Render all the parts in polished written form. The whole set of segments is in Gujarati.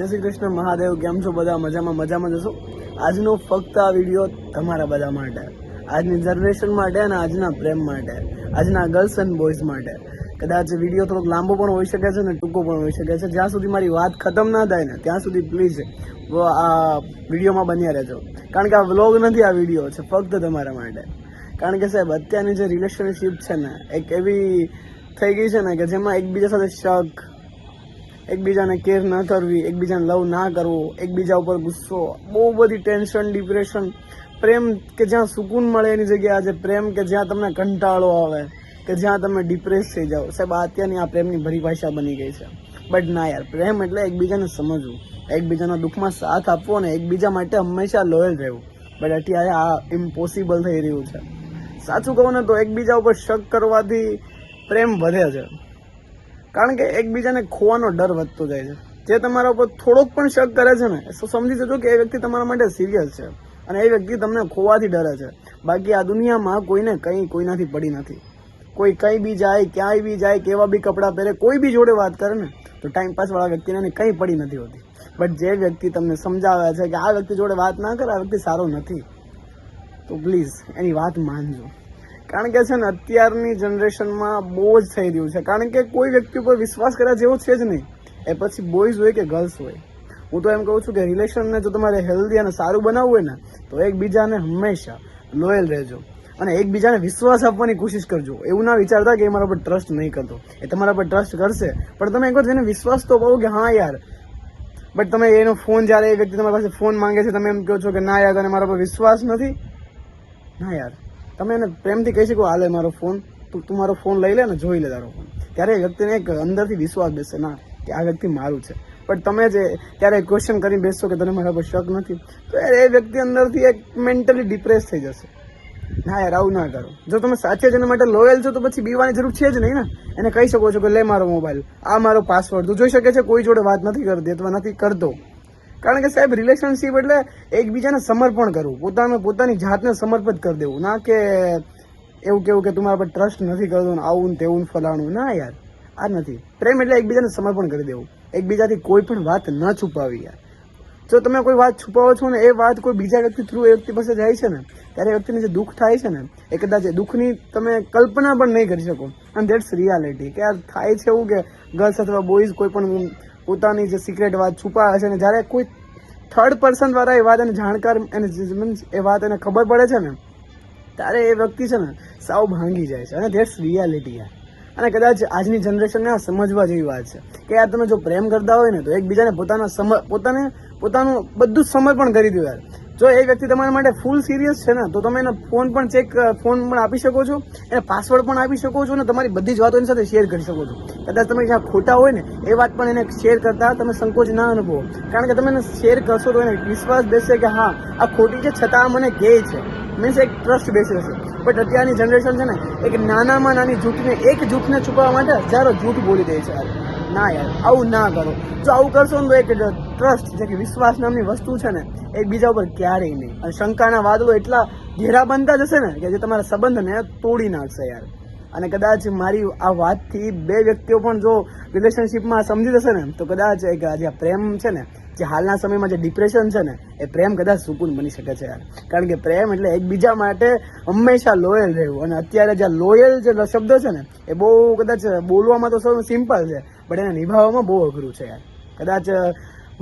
જય શ્રી કૃષ્ણ મહાદેવ. કેમ છો બધા? મજામાં જશો. આજનો ફક્ત આ વિડીયો તમારા બધા માટે, આજની જનરેશન માટે અને આજના પ્રેમ માટે, આજના ગર્લ્સ એન્ડ બોયઝ માટે. કદાચ વિડીયો થોડોક લાંબો પણ હોઈ શકે છે ને ટૂંકો પણ હોઈ શકે છે. જ્યાં સુધી મારી વાત ખતમ ના થાય ને ત્યાં સુધી પ્લીઝ આ વિડીયોમાં બન્યા રહેજો. કારણ કે આ વ્લોગ નથી, આ વિડીયો છે ફક્ત તમારા માટે. કારણ કે સાહેબ અત્યારની જે રિલેશનશીપ છે ને એક એવી થઈ ગઈ છે ને કે જેમાં એકબીજા સાથે શક, એકબીજાને કેર ન કરવી, એકબીજાને લવ ના કરવું, એકબીજા ઉપર ગુસ્સો, બહુ બધી ટેન્શન, ડિપ્રેશન. પ્રેમ કે જ્યાં સુકૂન મળે એની જગ્યાએ આજે પ્રેમ કે જ્યાં તમને કંટાળો આવે, કે જ્યાં તમે ડિપ્રેસ થઈ જાઓ. સાહેબ અત્યારની આ પ્રેમની પરિભાષા બની ગઈ છે. બટ ના યાર, પ્રેમ એટલે એકબીજાને સમજવું, એકબીજાના દુઃખમાં સાથ આપવો અને એકબીજા માટે હંમેશા લોયલ રહેવું. બટ અત્યારે આ ઇમ્પોસિબલ થઈ રહ્યું છે. સાચું કહું ને તો એકબીજા ઉપર શક કરવાથી પ્રેમ વધે છે. કારણ કે એકબીજાને ખોવાનો ડર વધતો જાય છે. જે તમારા ઉપર થોડોક પણ શક કરે છે ને તો સમજી જજો કે એ વ્યક્તિ તમારા માટે સિરિયસ છે અને એ વ્યક્તિ તમને ખોવાથી ડરે છે. બાકી આ દુનિયામાં કોઈને કંઈ કોઈનાથી પડી નથી. કોઈ કંઈ બી જાય, ક્યાંય બી જાય, કેવા બી કપડાં પહેરે, કોઈ બી જોડે વાત કરે ને તો ટાઈમપાસ વાળા વ્યક્તિને કંઈ પડી નથી હોતી. બટ જે વ્યક્તિ તમને સમજાવે છે કે આ વ્યક્તિ જોડે વાત ના કરે, આ વ્યક્તિ સારો નથી, તો પ્લીઝ એની વાત માનજો. કારણ કે છે ને અત્યારની જનરેશનમાં બહુ જ થઈ રહ્યું છે. કારણ કે કોઈ વ્યક્તિ ઉપર વિશ્વાસ કરવા જેવો છે જ નહીં. એ પછી બોયઝ હોય કે ગર્લ્સ હોય. હું તો એમ કહું છું કે રિલેશનને જો તમારે હેલ્ધી અને સારું બનાવવું હોય ને તો એકબીજાને હંમેશા લોયલ રહેજો અને એકબીજાને વિશ્વાસ આપવાની કોશિશ કરજો. એવું ના વિચારતા કે એ મારા પર ટ્રસ્ટ નહીં કરતો. એ તમારા પર ટ્રસ્ટ કરશે પણ તમે એકવાર જેને વિશ્વાસ તો પાવો કે હા યાર. બટ તમે એનો ફોન, જ્યારે એ વ્યક્તિ તમારી પાસે ફોન માંગે છે, તમે એમ કહો છો કે ના યાર તને મારા પર વિશ્વાસ નથી. ના યાર, તમે એને પ્રેમથી કહી શકો હાલે મારો ફોન, તું મારો ફોન લઈ લે ને જોઈ લે તારો ફોન. ત્યારે એ વ્યક્તિને એક અંદરથી વિશ્વાસ બેસે ના કે આ વ્યક્તિ મારું છે. પણ તમે જે ત્યારે ક્વેશ્ચન કરીને બેસશો કે તને મારા પર શક નથી, તો યાર એ વ્યક્તિ અંદરથી એક મેન્ટલી ડિપ્રેસ થઈ જશે. ના યાર, આવું ના કરો. જો તમે સાચે જ એના માટે લોયલ છો તો પછી બીવાની જરૂર છે જ નહીં ને. એને કહી શકો છો કે લે મારો મોબાઈલ, આ મારો પાસવર્ડ. તું જોઈ શકે છે કોઈ જોડે વાત નથી કરતી અથવા નથી કરતો. કારણ કે સાહેબ રિલેશનશીપ એટલે એકબીજાને સમર્પણ કરવું, પોતાની જાતને સમર્પિત કરી દેવું. ના કે એવું કેવું કે તમારા પર ટ્રસ્ટ નથી કરતો ને આવું ને તેવું ફલાણું. ના યાર, આ નથી પ્રેમ. એટલે એકબીજાને સમર્પણ કરી દેવું, એકબીજાથી કોઈ પણ વાત ન છુપાવી. યાર જો તમે કોઈ વાત છુપાવો છો ને એ વાત કોઈ બીજા વ્યક્તિ થ્રુ એ વ્યક્તિ પાસે જાય છે ને ત્યારે એ વ્યક્તિને જે દુઃખ થાય છે ને એ કદાચ એ દુઃખની તમે કલ્પના પણ નહીં કરી શકો. અને દેટ્સ રિયાલિટી. કે યાર થાય છે એવું કે ગર્લ્સ અથવા બોયઝ કોઈ પણ પોતાની જે સિક્રેટ વાત છુપાવે છે ને જ્યારે કોઈ થર્ડ પર્સન દ્વારા એ વાત એને જાણકાર એને મીન્સ એ વાત એને ખબર પડે છે ને ત્યારે એ વ્યક્તિ છે ને સાવ ભાંગી જાય છે. અને દેટ્સ રિયાલિટી યાર. અને કદાચ આજની જનરેશનને આ સમજવા જેવી વાત છે કે યાર તમે જો પ્રેમ કરતા હોય ને તો એકબીજાને પોતાનું બધું સમર્પણ કરી દો યાર. જો એ વ્યક્તિ તમારા માટે ફૂલ સિરિયસ છે ને તો તમે એને ફોન પણ આપી શકો છો, એને પાસવર્ડ પણ આપી શકો છો ને તમારી બધી જ વાતો એની સાથે શેર કરી શકો છો. કદાચ તમે જ્યાં ખોટા હોય ને એ વાત પણ એને શેર કરતા તમે સંકોચ ના અનુભવો. કારણ કે તમે એને શેર કરશો તો એને વિશ્વાસ બેસે કે હા આ ખોટી છે છતાં મને કહે છે, મીન્સ એક ટ્રસ્ટ બેસે છે. બટ અત્યારની જનરેશન છે ને એક નાનામાં નાની એક જૂઠને છુપાવવા માટે હજારો જૂઠ બોલી દે છે. ના યાર, આવું ના કરો. જો આવું કરશો ને તો એક ટ્રસ્ટ જે કે વિશ્વાસ નામની વસ્તુ છે ને એકબીજા ઉપર ક્યારેય નહીં. અને શંકાના વાદળો એટલા ઘેરા બનતા જશે ને કે જે તમારા સંબંધને તોડી નાખશે યાર. અને કદાચ મારી આ વાતથી બે વ્યક્તિઓ પણ જો રિલેશનશીપમાં સમજી જશે ને તો કદાચ જે પ્રેમ છે ને, જે હાલના સમયમાં જે ડિપ્રેશન છે ને એ પ્રેમ કદાચ સુકૂન બની શકે છે યાર. કારણ કે પ્રેમ એટલે એકબીજા માટે હંમેશા લોયલ રહેવું. અને અત્યારે જે લોયલ જે શબ્દ છે ને એ બહુ કદાચ બોલવામાં તો સૌ સિમ્પલ છે બટ એને નિભાવવામાં બહુ અઘરું છે યાર. કદાચ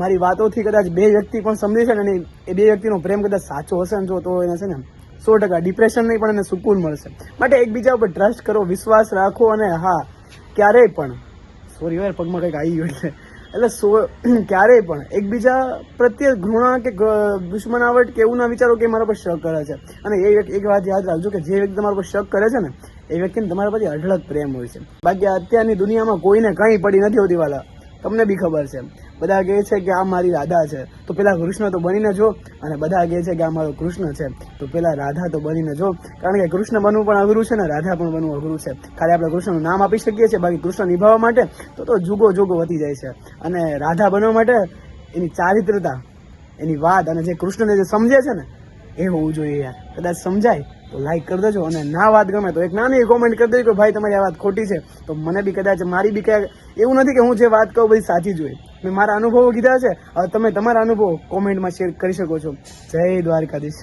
મારી વાતોથી કદાચ બે વ્યક્તિ પણ સમજી છે ને એ બે વ્યક્તિનો પ્રેમ કદાચ સાચો હશે ને તો એને છે ને 100% ડિપ્રેશન નહીં પણ એને સુકૂન મળશે. માટે એકબીજા ઉપર ટ્રસ્ટ કરો, વિશ્વાસ રાખો. અને હા, ક્યારેય પણ સોરી યાર પગમાં કંઈક આવી ગયું એટલે ક્યારેય પણ એકબીજા પ્રત્યે ઘૃણા કે દુશ્મનાવટ કે એવું ના વિચારો કે મારા પર શક કરે છે. અને એક વાત યાદ રાખજો કે જે વ્યક્તિ તમારા પર શક કરે છે ને એ વ્યક્તિને તમારા પરથી અઢળક પ્રેમ હોય છે. બાકી અત્યારની દુનિયામાં કોઈને કંઈ પડી નથી હોતી વાલા. તમને બી ખબર છે. બધા કહે છે કે આ મારી રાધા છે તો પેલા કૃષ્ણ તો બનીને જો, અને બધા કહે છે કે આ મારો કૃષ્ણ છે તો પેલા રાધા તો બનીને જો. કારણ કે કૃષ્ણ બનવું પણ અઘરું છે ને રાધા પણ બનવું અઘરું છે. ખાલી આપણે કૃષ્ણનું નામ આપી શકીએ છીએ, બાકી કૃષ્ણ નિભાવવા માટે તો જુગો વધી જાય છે. અને રાધા બનવા માટે એની ચારિત્રતા, એની વાત અને જે કૃષ્ણને જે સમજે છે ને એ હોવું જોઈએ યાર. કદાચ સમજાય તો લાઈક કરી દેજો, અને ના વાત ગમે તો એક નાની કોમેન્ટ કરી દેજો કે ભાઈ તમારી આ વાત ખોટી છે, તો મને બી કદાચ મારી બી ક્યાંક એવું નથી કે હું જે વાત કહું બધી સાચી જ હોય. મેં મારા અનુભવો કીધા છે, હવે તમે તમારા અનુભવો કોમેન્ટમાં શેર કરી શકો છો. જય દ્વારકાધીશ.